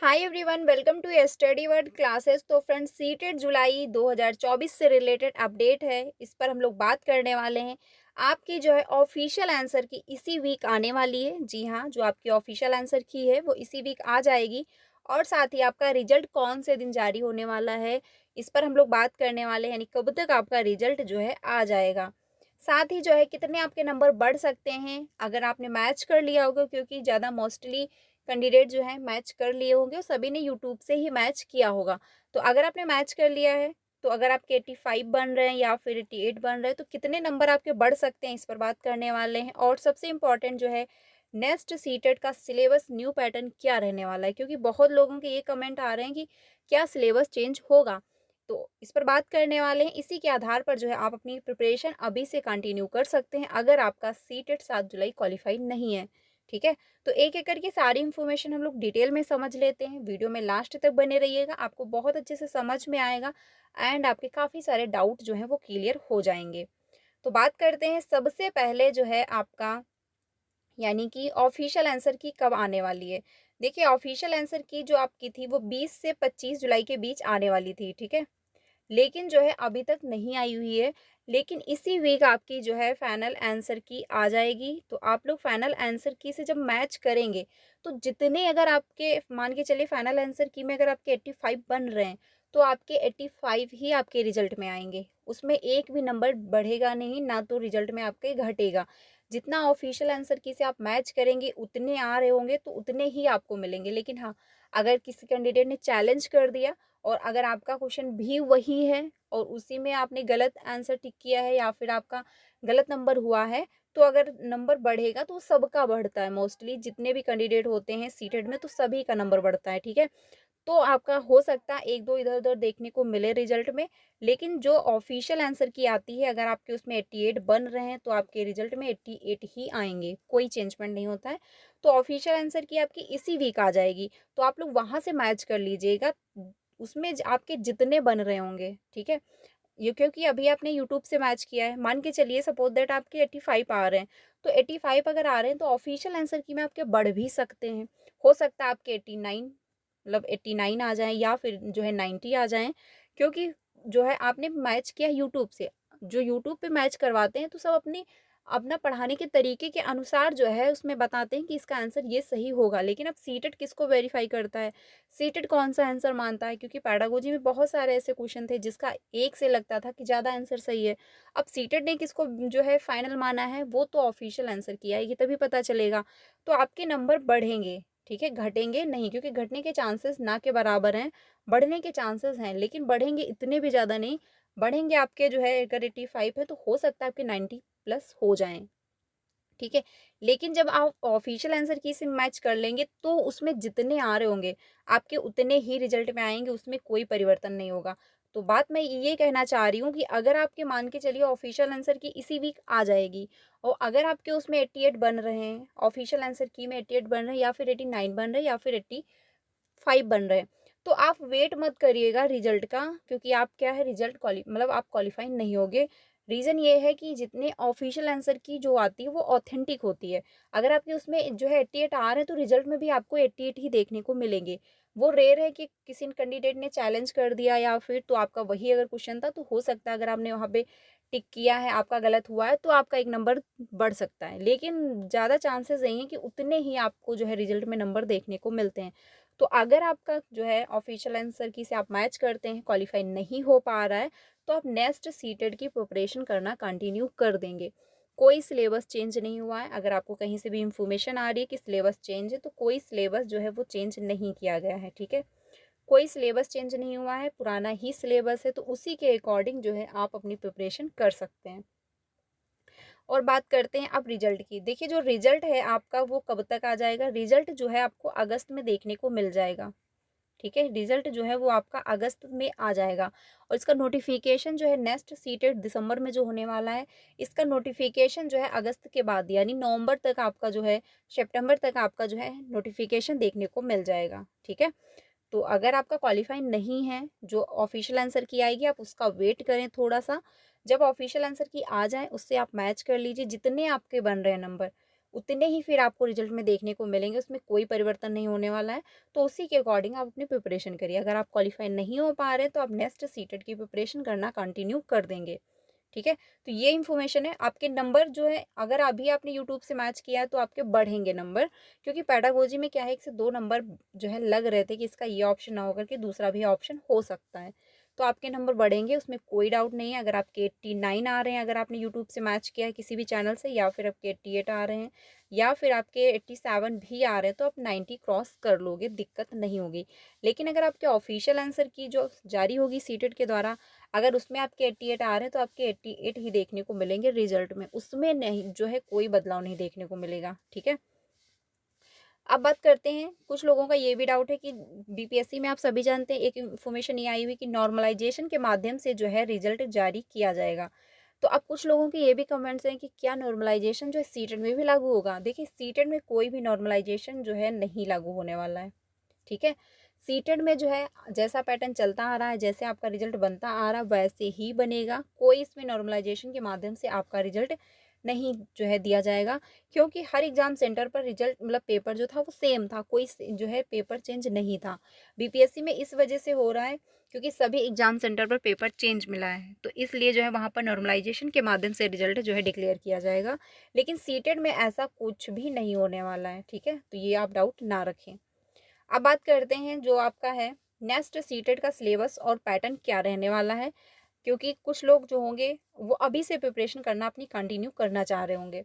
Hi everyone, welcome to study word classes. तो friends, CTET जुलाई 2024 से रिलेटेड अपडेट है। इस पर हम लोग बात करने वाले हैं। आपकी जो है ऑफिशियल आंसर की इसी वीक आने वाली है। जी हाँ, जो आपकी ऑफिशियल आंसर की है वो इसी वीक आ जाएगी। और साथ ही आपका रिजल्ट कौन से दिन जारी होने वाला है, इस पर हम लोग बात करने वाले हैं, यानी कब तक आपका रिजल्ट जो है आ जाएगा। साथ ही जो है कितने आपके नंबर बढ़ सकते हैं अगर आपने मैच कर लिया होगा, क्योंकि ज़्यादा मोस्टली कैंडिडेट जो है मैच कर लिए होंगे और सभी ने यूट्यूब से ही मैच किया होगा। तो अगर आपने मैच कर लिया है, तो अगर आपके 85 बन रहे हैं या फिर 88 बन रहे हैं, तो कितने नंबर आपके बढ़ सकते हैं, इस पर बात करने वाले हैं। और सबसे इम्पोर्टेंट जो है, नेक्स्ट सीटेट का सिलेबस न्यू पैटर्न क्या रहने वाला है, क्योंकि बहुत लोगों के ये कमेंट आ रहे हैं कि क्या सिलेबस चेंज होगा। तो इस पर बात करने वाले हैं। इसी के आधार पर जो है आप अपनी प्रिपरेशन अभी से कंटिन्यू कर सकते हैं अगर आपका सीटेट 7 जुलाई क्वालिफाई नहीं है। ठीक है, तो एक एक करके सारी इन्फॉर्मेशन हम लोग डिटेल में समझ लेते हैं। वीडियो में लास्ट तक बने रहिएगा, आपको बहुत अच्छे से समझ में आएगा एंड आपके काफ़ी सारे डाउट जो हैं वो क्लियर हो जाएंगे। तो बात करते हैं, सबसे पहले जो है आपका, यानी कि ऑफिशियल आंसर की कब आने वाली है। देखिए, ऑफिशियल आंसर की जो आपकी थी वो 20 से 25 जुलाई के बीच आने वाली थी। ठीक है, लेकिन जो है अभी तक नहीं आई हुई है। लेकिन इसी वीक आपकी जो है फाइनल आंसर की आ जाएगी। तो आप लोग फाइनल आंसर की से जब मैच करेंगे, तो जितने, अगर आपके मान के चलिए फाइनल आंसर की में अगर आपके 85 बन रहे हैं, तो आपके 85 ही आपके रिजल्ट में आएंगे। उसमें एक भी नंबर बढ़ेगा नहीं, ना तो रिजल्ट में आपके घटेगा। जितना ऑफिशियल आंसर की से आप मैच करेंगे उतने आ रहे होंगे, तो उतने ही आपको मिलेंगे। लेकिन हाँ, अगर किसी कैंडिडेट ने चैलेंज कर दिया और अगर आपका क्वेश्चन भी वही है और उसी में आपने गलत आंसर टिक किया है या फिर आपका गलत नंबर हुआ है, तो अगर नंबर बढ़ेगा तो सबका बढ़ता है। मोस्टली जितने भी कैंडिडेट होते हैं सीटेट में, तो सभी का नंबर बढ़ता है। ठीक है, तो आपका हो सकता है एक दो इधर उधर देखने को मिले रिजल्ट में। लेकिन जो ऑफिशियल आंसर की आती है, अगर आपके उसमें 88 बन रहे हैं, तो आपके रिजल्ट में 88 ही आएंगे, कोई चेंजमेंट नहीं होता है। तो ऑफिशियल आंसर की आपकी इसी वीक आ जाएगी, तो आप लोग वहां से मैच कर लीजिएगा। उसमें आपके जितने बन रहे होंगे। ठीक है, ये क्योंकि अभी आपने यूट्यूब से मैच किया है, मान के चलिए सपोज दैट आपके 85 आ रहे हैं, तो 85 अगर आ रहे हैं तो ऑफिशियल आंसर की में आपके बढ़ भी सकते हैं। हो सकता है आपके 89, मतलब 89 आ जाएँ या फिर जो है 90 आ जाएँ, क्योंकि जो है आपने मैच किया यूट्यूब से। जो यूट्यूब पे मैच करवाते हैं, तो सब अपना पढ़ाने के तरीके के अनुसार जो है उसमें बताते हैं कि इसका आंसर ये सही होगा। लेकिन अब सीटेट किसको वेरीफाई करता है, सीटेट कौन-सा आंसर मानता है, क्योंकि पेडागोजी में बहुत सारे ऐसे क्वेश्चन थे जिसका एक से लगता था कि ज़्यादा आंसर सही है। अब सीटेट ने किसको जो है फाइनल माना है, वो तो ऑफिशियल आंसर की आएगी तभी पता चलेगा। तो आपके नंबर बढ़ेंगे, ठीक है, घटेंगे नहीं, क्योंकि घटने के चांसेस ना के बराबर हैं, बढ़ने के चांसेस हैं, लेकिन बढ़ेंगे इतने भी ज़्यादा नहीं। बढ़ेंगे आपके जो है, अगर 85 है तो हो सकता है आपके 90 प्लस हो जाएँ। ठीक है, लेकिन जब आप ऑफिशियल आंसर की से मैच कर लेंगे, तो उसमें जितने आ रहे होंगे आपके उतने ही रिजल्ट में आएंगे, उसमें कोई परिवर्तन नहीं होगा। तो बात मैं ये कहना चाह रही हूँ कि अगर आपके मान के चलिए ऑफिशियल आंसर की इसी वीक आ जाएगी, और अगर आपके उसमें 88 बन रहे हैं, ऑफिशियल आंसर की में 88 बन रहे हैं या फिर 89 बन रहे हैं या फिर 85 बन रहे हैं, तो आप वेट मत करिएगा रिजल्ट का, क्योंकि आप क्या है, रिजल्ट मतलब आप क्वालिफाई नहीं होगे। रीज़न ये है कि जितने ऑफिशियल आंसर की जो आती है वो ऑथेंटिक होती है। अगर आपके उसमें जो है 88 आ रहे हैं, तो रिजल्ट में भी आपको 88 ही देखने को मिलेंगे। वो रेयर है कि किसी कैंडिडेट ने चैलेंज कर दिया या फिर तो आपका वही अगर क्वेश्चन था, तो हो सकता है अगर आपने वहाँ पे टिक किया है, आपका गलत हुआ है, तो आपका एक नंबर बढ़ सकता है। लेकिन ज़्यादा चांसेस यही है कि उतने ही आपको जो है रिजल्ट में नंबर देखने को मिलते हैं। तो अगर आपका जो है ऑफिशियल आंसर की से आप मैच करते हैं, क्वालिफाई नहीं हो पा रहा है, तो आप नेक्स्ट सीटेट की प्रिपरेशन करना कंटिन्यू कर देंगे। कोई सिलेबस चेंज नहीं हुआ है। अगर आपको कहीं से भी इंफॉर्मेशन आ रही है कि सिलेबस चेंज है, तो कोई सिलेबस जो है वो चेंज नहीं किया गया है। ठीक है, कोई सिलेबस चेंज नहीं हुआ है, पुराना ही सिलेबस है, तो उसी के अकॉर्डिंग जो है आप अपनी प्रिपरेशन कर सकते हैं। और बात करते हैं अब रिजल्ट की। देखिए, जो रिजल्ट है आपका वो कब तक आ जाएगा, रिजल्ट जो है आपको अगस्त में देखने को मिल जाएगा। ठीक है, रिजल्ट जो है वो आपका अगस्त में आ जाएगा। और इसका नोटिफिकेशन जो है नेक्स्ट सीटेट दिसंबर में जो होने वाला है, इसका नोटिफिकेशन जो है अगस्त के बाद, यानी नवंबर तक आपका जो है, सितंबर तक आपका जो है नोटिफिकेशन देखने को मिल जाएगा। ठीक है, तो अगर आपका क्वालिफाई नहीं है, जो ऑफिशियल आंसर की आएगी आप उसका वेट करें थोड़ा सा। जब ऑफिशियल आंसर की आ जाए, उससे आप मैच कर लीजिए, जितने आपके बन रहे हैं नंबर उतने ही फिर आपको रिजल्ट में देखने को मिलेंगे, उसमें कोई परिवर्तन नहीं होने वाला है। तो उसी के अकॉर्डिंग आप अपनी प्रिपरेशन करिए। अगर आप क्वालीफाई नहीं हो पा रहे तो आप नेक्स्ट सीटेट की प्रिपरेशन करना कंटिन्यू कर देंगे, ठीक है। तो ये इन्फॉर्मेशन है। आपके नंबर जो है, अगर अभी आपने यूट्यूब से मैच किया है तो आपके बढ़ेंगे नंबर, क्योंकि पेडागोजी में क्या है, 1 से 2 नंबर जो है लग रहे थे कि इसका ये ऑप्शन ना होकर के दूसरा भी ऑप्शन हो सकता है। तो आपके नंबर बढ़ेंगे, उसमें कोई डाउट नहीं है। अगर आपके 89 आ रहे हैं, अगर आपने यूट्यूब से मैच किया है किसी भी चैनल से, या फिर आपके 88 आ रहे हैं, या फिर आपके 87 भी आ रहे हैं, तो आप 90 क्रॉस कर लोगे, दिक्कत नहीं होगी। लेकिन अगर आपके ऑफिशियल आंसर की जो जारी होगी सीटेट के द्वारा, अगर उसमें आपके 88 आ रहे हैं तो आपके 88 ही देखने को मिलेंगे रिजल्ट में, उसमें नहीं जो है कोई बदलाव नहीं देखने को मिलेगा, ठीक है। अब बात करते हैं, कुछ लोगों का ये भी डाउट है कि बीपीएससी में आप सभी जानते हैं एक इन्फॉर्मेशन ये आई हुई कि नॉर्मलाइजेशन के माध्यम से जो है रिजल्ट जारी किया जाएगा। तो अब कुछ लोगों के ये भी कमेंट्स हैं कि क्या नॉर्मलाइजेशन जो है सीटेट में भी लागू होगा। देखिए, सीटेट में कोई भी नॉर्मलाइजेशन जो है नहीं लागू होने वाला है, ठीक है। सीटेट में जो है जैसा पैटर्न चलता आ रहा है, जैसे आपका रिजल्ट बनता आ रहा है वैसे ही बनेगा। कोई इसमें नॉर्मलाइजेशन के माध्यम से आपका रिजल्ट नहीं जो है दिया जाएगा, क्योंकि हर एग्जाम सेंटर पर रिजल्ट मतलब पेपर जो था वो सेम था, कोई जो है पेपर चेंज नहीं था। बीपीएससी में इस वजह से हो रहा है क्योंकि सभी एग्जाम सेंटर पर पेपर चेंज मिला है, तो इसलिए जो है वहाँ पर नॉर्मलाइजेशन के माध्यम से रिजल्ट जो है डिक्लेयर किया जाएगा। लेकिन सीटेट में ऐसा कुछ भी नहीं होने वाला है, ठीक है। तो ये आप डाउट ना रखें। अब बात करते हैं जो आपका है नेक्स्ट सीटेट का सिलेबस और पैटर्न क्या रहने वाला है, क्योंकि कुछ लोग जो होंगे वो अभी से प्रिपरेशन करना अपनी कंटिन्यू करना चाह रहे होंगे।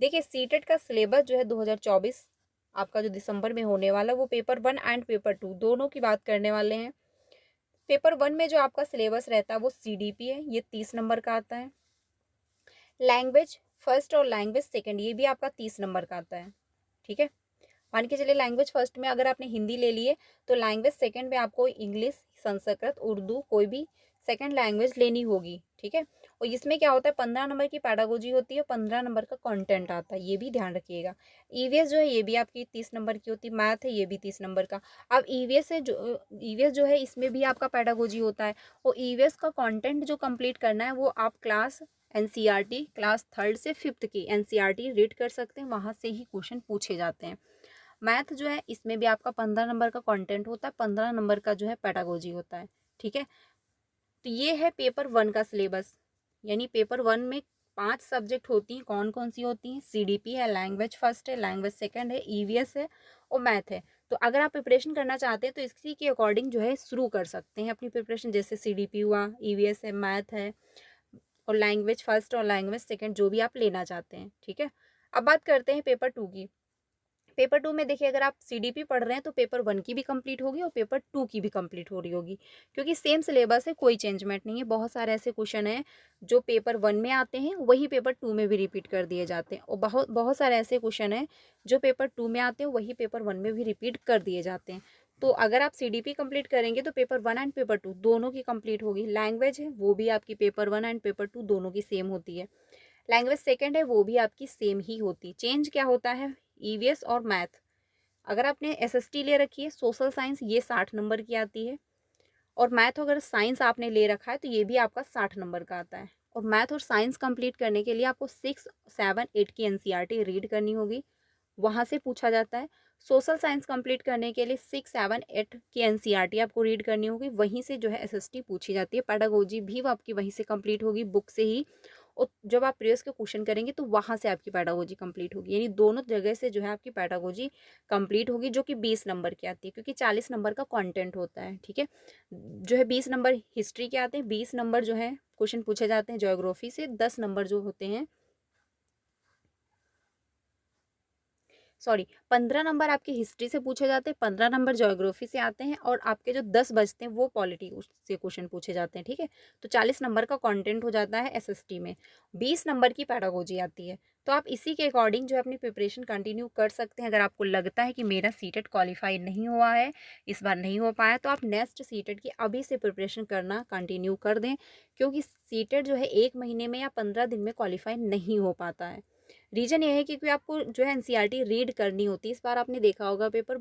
देखिए, सीटेट का सिलेबस जो है 2024 आपका जो दिसंबर में होने वाला है, वो पेपर 1 एंड पेपर 2 दोनों की बात करने वाले हैं। पेपर 1 में जो आपका सिलेबस रहता है वो सीडीपी है, ये 30 नंबर का आता है। लैंग्वेज फर्स्ट और लैंग्वेज सेकंड ये भी आपका 30 नंबर का आता है, ठीक है। मान के चलिए लैंग्वेज फर्स्ट में अगर आपने हिंदी ले लिए, तो लैंग्वेज सेकंड में आपको इंग्लिश, संस्कृत, उर्दू कोई भी सेकंड लैंग्वेज लेनी होगी, ठीक है। और इसमें क्या होता है, 15 नंबर की पैडागोजी होती है, 15 नंबर का कंटेंट आता है, ये भी ध्यान रखिएगा। ईवीएस जो है ये भी आपकी 30 नंबर की होती है, मैथ है ये भी 30 नंबर का। अब ईवीएस जो है इसमें भी आपका पैडागोजी होता है, और ईवीएस का कॉन्टेंट जो कंप्लीट करना है वो आप क्लास एनसीईआरटी क्लास 3rd से 5th की एनसीईआरटी रीड कर सकते हैं, वहाँ से ही क्वेश्चन पूछे जाते हैं। मैथ जो है इसमें भी आपका 15 नंबर का कंटेंट होता है, 15 नंबर का जो है पेडागोजी होता है, ठीक है। तो ये है पेपर 1 का सिलेबस। यानी पेपर 1 में 5 सब्जेक्ट होती हैं, कौन कौन सी होती हैं, सीडीपी है, लैंग्वेज फर्स्ट है, लैंग्वेज सेकंड है, ईवीएस है और मैथ है। तो अगर आप प्रिपरेशन करना चाहते हैं तो इसी के अकॉर्डिंग जो है शुरू कर सकते हैं अपनी प्रिपरेशन, जैसे सीडीपी हुआ, ईवीएस है, मैथ है और लैंग्वेज फर्स्ट और लैंग्वेज सेकंड जो भी आप लेना चाहते हैं, ठीक है। अब बात करते हैं पेपर 2 की। पेपर 2 में देखिए, अगर आप सीडीपी पढ़ रहे हैं तो पेपर 1 की भी कंप्लीट होगी और पेपर 2 की भी कंप्लीट हो रही होगी, क्योंकि सेम सिलेबस है, कोई चेंजमेंट नहीं है। बहुत सारे ऐसे क्वेश्चन हैं जो पेपर 1 में आते हैं वही पेपर 2 में भी रिपीट कर दिए जाते हैं, और बहुत बहुत सारे ऐसे क्वेश्चन हैं जो पेपर 2 में आते हैं वही पेपर 1 में भी रिपीट कर दिए जाते हैं। तो अगर आप सीडीपी कंप्लीट करेंगे तो पेपर 1 एंड पेपर 2 दोनों की कंप्लीट होगी। लैंग्वेज है वो भी आपकी पेपर 1 एंड पेपर 2 दोनों की सेम होती है। लैंग्वेज सेकंड है वो भी आपकी सेम ही होती। चेंज क्या होता है, ईवीएस और मैथ। अगर आपने एसएसटी ले रखी है, सोशल साइंस ये 60 नंबर की आती है, और मैथ अगर साइंस आपने ले रखा है तो ये भी आपका 60 नंबर का आता है। और मैथ और साइंस कंप्लीट करने के लिए आपको 6, 7, 8 की एनसीईआरटी रीड करनी होगी, वहाँ से पूछा जाता है। सोशल साइंस कंप्लीट करने के लिए 6, 7, 8 की एनसीईआरटी आपको रीड करनी होगी, वहीं से जो है एसएसटी पूछी जाती है। पेडागोजी भी वो आपकी वहीं से कंप्लीट होगी, बुक से ही। और जब आप प्रीवियस के क्वेश्चन करेंगे तो वहाँ से आपकी पेडागोजी कंप्लीट होगी, यानी दोनों जगह से जो है आपकी पेडागोजी कंप्लीट होगी, जो कि 20 नंबर की आती है, क्योंकि 40 नंबर का कंटेंट होता है, ठीक है। जो है 20 नंबर हिस्ट्री के आते हैं, 20 नंबर जो है क्वेश्चन पूछे जाते हैं ज्योग्राफी से, 10 नंबर जो होते हैं, सॉरी 15 नंबर आपकी हिस्ट्री से पूछे जाते हैं, 15 नंबर ज्योग्राफी से आते हैं, और आपके जो 10 बचते हैं वो पॉलिटी से क्वेश्चन पूछे जाते हैं, ठीक है। तो 40 नंबर का कंटेंट हो जाता है एसएसटी में, 20 नंबर की पैडागोजी आती है। तो आप इसी के अकॉर्डिंग जो है अपनी प्रिपरेशन कंटिन्यू कर सकते हैं। अगर आपको लगता है कि मेरा सीटेट क्वालिफाई नहीं हुआ है, इस बार नहीं हो पाया, तो आप नेक्स्ट सीटेट की अभी से प्रिपरेशन करना कंटिन्यू कर दें, क्योंकि सीटेट जो है 1 महीने में या 15 दिन में क्वालिफाई नहीं हो पाता है। रीज़न ये है कि क्योंकि आपको जो है एनसीईआरटी रीड करनी होती है। इस बार आपने देखा होगा पेपर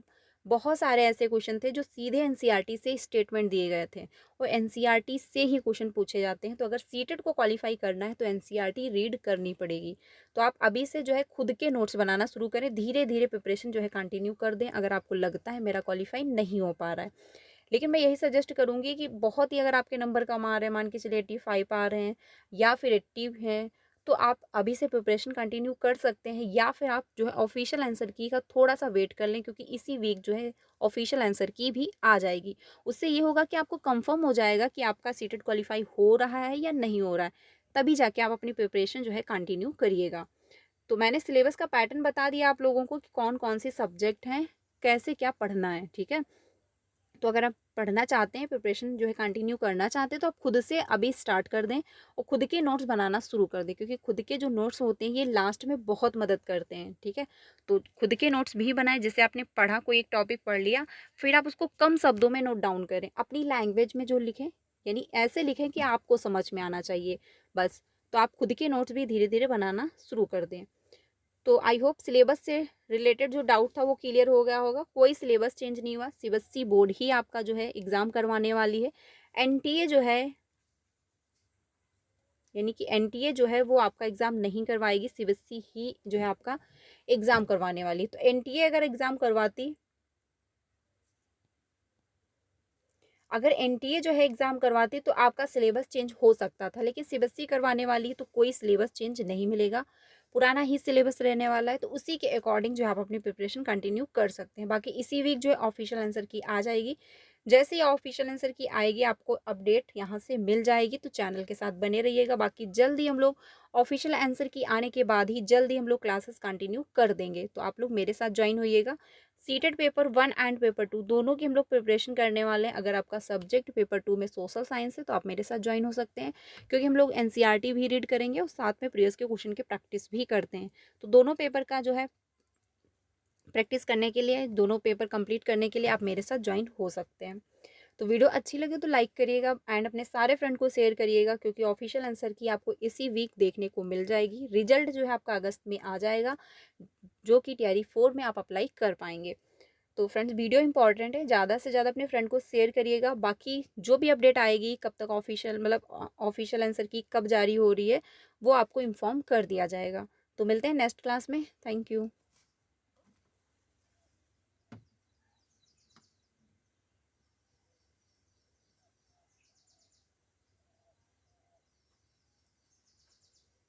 बहुत सारे ऐसे क्वेश्चन थे जो सीधे एनसीईआरटी से स्टेटमेंट दिए गए थे और एनसीईआरटी से ही क्वेश्चन पूछे जाते हैं। तो अगर सीटेट को क्वालिफाई करना है तो एनसीईआरटी रीड करनी पड़ेगी। तो आप अभी से जो है खुद के नोट्स बनाना शुरू करें, धीरे धीरे प्रिपरेशन जो है कंटिन्यू कर दें अगर आपको लगता है मेरा क्वालिफाई नहीं हो पा रहा है। लेकिन मैं यही सजेस्ट करूँगी कि बहुत ही अगर आपके नंबर कम आ रहे हैं, मान के चलिए 85 आ रहे हैं या फिर 80 हैं, तो आप अभी से प्रिपरेशन कंटिन्यू कर सकते हैं, या फिर आप जो है ऑफिशियल आंसर की का थोड़ा सा वेट कर लें, क्योंकि इसी वीक जो है ऑफिशियल आंसर की भी आ जाएगी। उससे ये होगा कि आपको कंफर्म हो जाएगा कि आपका सीटेट क्वालिफाई हो रहा है या नहीं हो रहा है, तभी जाके आप अपनी प्रिपरेशन जो है कंटिन्यू करिएगा। तो मैंने सिलेबस का पैटर्न बता दिया आप लोगों को कि कौन कौन से सब्जेक्ट हैं, कैसे क्या पढ़ना है, ठीक है। तो अगर आप पढ़ना चाहते हैं, प्रिपरेशन जो है कंटिन्यू करना चाहते हैं, तो आप खुद से अभी स्टार्ट कर दें और खुद के नोट्स बनाना शुरू कर दें, क्योंकि खुद के जो नोट्स होते हैं ये लास्ट में बहुत मदद करते हैं, ठीक है। तो खुद के नोट्स भी बनाएं, जैसे आपने पढ़ा, कोई एक टॉपिक पढ़ लिया, फिर आप उसको कम शब्दों में नोट डाउन करें, अपनी लैंग्वेज में जो लिखें, यानी ऐसे लिखें कि आपको समझ में आना चाहिए बस। तो आप खुद के नोट्स भी धीरे धीरे बनाना शुरू कर दें। तो आई होप सिलेबस से रिलेटेड जो डाउट था वो क्लियर हो गया होगा। कोई सिलेबस चेंज नहीं हुआ, सीबीएसई बोर्ड ही आपका जो है एग्ज़ाम करवाने वाली है। एनटीए जो है, यानी कि एनटीए जो है वो आपका एग्ज़ाम नहीं करवाएगी, सीबीएसई ही जो है आपका एग्ज़ाम करवाने वाली है। तो एनटीए अगर एग्ज़ाम करवाती, अगर एनटीए जो है एग्ज़ाम करवाती तो आपका सिलेबस चेंज हो सकता था, लेकिन सीबीएसई करवाने वाली तो कोई सिलेबस चेंज नहीं मिलेगा, पुराना ही सिलेबस रहने वाला है। तो उसी के अकॉर्डिंग जो है आप अपनी प्रिपरेशन कंटिन्यू कर सकते हैं। बाकी इसी वीक जो है ऑफिशियल आंसर की आ जाएगी। जैसे ही ऑफिशियल आंसर की आएगी आपको अपडेट यहाँ से मिल जाएगी, तो चैनल के साथ बने रहिएगा। बाकी जल्दी हम लोग ऑफिशियल आंसर की आने के बाद ही जल्दी हम लोग क्लासेस कंटिन्यू कर देंगे, तो आप लोग मेरे साथ ज्वाइन होइएगा। सीटेड पेपर 1 एंड पेपर 2 दोनों की हम लोग प्रिपरेशन करने वाले हैं। अगर आपका सब्जेक्ट पेपर 2 में सोशल साइंस है तो आप मेरे साथ ज्वाइन हो सकते हैं, क्योंकि हम लोग एनसीईआरटी भी रीड करेंगे और साथ में प्रीवियस के क्वेश्चन की प्रैक्टिस भी करते हैं। तो दोनों पेपर का जो है प्रैक्टिस करने के लिए, दोनों पेपर कंप्लीट करने के लिए आप मेरे साथ ज्वाइन हो सकते हैं। तो वीडियो अच्छी लगे तो लाइक करिएगा एंड अपने सारे फ्रेंड को शेयर करिएगा, क्योंकि ऑफिशियल आंसर की आपको इसी वीक देखने को मिल जाएगी। रिजल्ट जो है आपका अगस्त में आ जाएगा, जो कि टीआरई 4 में आप अप्लाई कर पाएंगे। तो फ्रेंड्स वीडियो इंपॉर्टेंट है, ज़्यादा से ज़्यादा अपने फ्रेंड को शेयर करिएगा। बाकी जो भी अपडेट आएगी, कब तक ऑफिशियल मतलब ऑफिशियल आंसर की कब जारी हो रही है, वो आपको इन्फॉर्म कर दिया जाएगा। तो मिलते हैं नेक्स्ट क्लास में। Thank you.